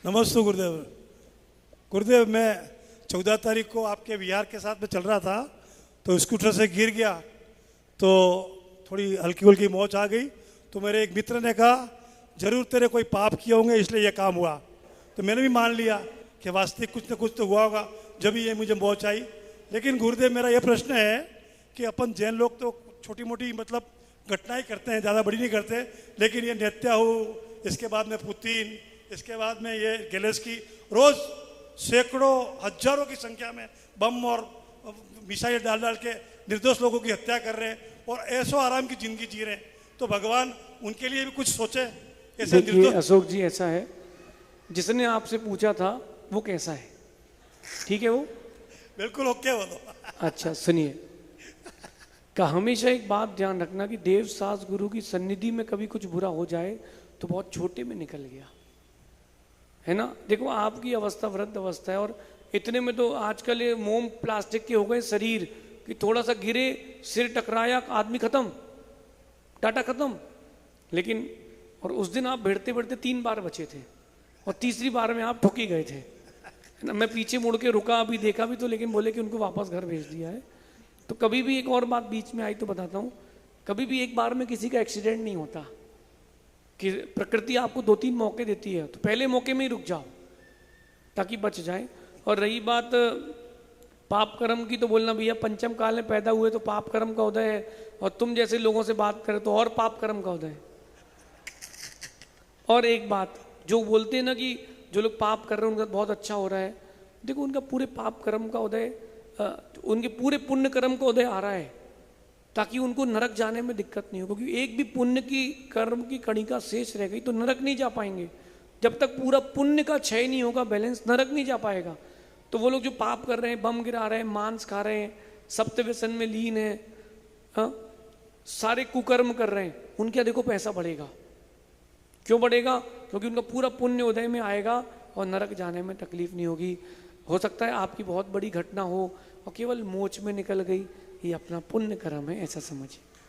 नमस्ते गुरुदेव। गुरुदेव, मैं 14 तारीख को आपके विहार के साथ में चल रहा था तो स्कूटर से गिर गया, तो थोड़ी हल्की हल्की मोच आ गई। तो मेरे एक मित्र ने कहा जरूर तेरे कोई पाप किए होंगे इसलिए ये काम हुआ। तो मैंने भी मान लिया कि वास्तविक कुछ न कुछ तो हुआ होगा जब ये मुझे मोच आई। लेकिन गुरुदेव, मेरा ये प्रश्न है कि अपन जैन लोग तो छोटी मोटी मतलब घटनाएं करते हैं, ज़्यादा बड़ी नहीं करते, लेकिन ये नेत्याहू, इसके बाद में पुतिन, इसके बाद में ये गेलेस्की रोज सैकड़ों हजारों की संख्या में बम और मिसाइल डाल डाल के निर्दोष लोगों की हत्या कर रहे हैं और ऐसो आराम की जिंदगी जी रहे हैं। तो भगवान उनके लिए भी कुछ सोचे। ऐसे देखिए अशोक जी, ऐसा है, जिसने आपसे पूछा था वो कैसा है, ठीक है वो बिल्कुल ओके हो तो। अच्छा सुनिए, का हमेशा एक बात ध्यान रखना कि देव सास गुरु की सन्निधि में कभी कुछ बुरा हो जाए तो बहुत छोटे में निकल गया है ना। देखो आपकी अवस्था वृद्ध अवस्था है और इतने में तो आजकल ये मोम प्लास्टिक के हो गए शरीर कि थोड़ा सा गिरे, सिर टकराया, आदमी खत्म, टाटा खत्म। लेकिन और उस दिन आप भिड़ते भिड़ते 3 बार बचे थे और तीसरी बार में आप ठुकी गए थे ना। मैं पीछे मुड़ के रुका, अभी देखा भी तो, लेकिन बोले कि उनको वापस घर भेज दिया है। तो कभी भी एक और बात बीच में आई तो बताता हूँ, कभी भी एक बार में किसी का एक्सीडेंट नहीं होता कि प्रकृति आपको 2-3 मौके देती है, तो पहले मौके में ही रुक जाओ ताकि बच जाए। और रही बात पाप कर्म की, तो बोलना भैया पंचम काल में पैदा हुए तो पाप कर्म का उदय है, और तुम जैसे लोगों से बात करें तो और पाप कर्म का उदय है। और एक बात जो बोलते हैं ना कि जो लोग पाप कर रहे हैं उनका बहुत अच्छा हो रहा है, देखो उनका पूरे पाप कर्म का उदय, उनके पूरे पुण्य कर्म का उदय आ रहा है ताकि उनको नरक जाने में दिक्कत नहीं हो। क्योंकि एक भी पुण्य की कर्म की कणिका शेष रह गई तो नरक नहीं जा पाएंगे। जब तक पूरा पुण्य का क्षय नहीं होगा, बैलेंस, नरक नहीं जा पाएगा। तो वो लोग जो पाप कर रहे हैं, बम गिरा रहे हैं, मांस खा रहे हैं, सप्त व्यसन में लीन है, सारे कुकर्म कर रहे हैं, उनके देखो पैसा बढ़ेगा। क्यों बढ़ेगा? क्योंकि उनका पूरा पुण्य उदय में आएगा और नरक जाने में तकलीफ नहीं होगी। हो सकता है आपकी बहुत बड़ी घटना हो और केवल मोच में निकल गई, ये अपना पुण्य कर्म है, ऐसा समझिए।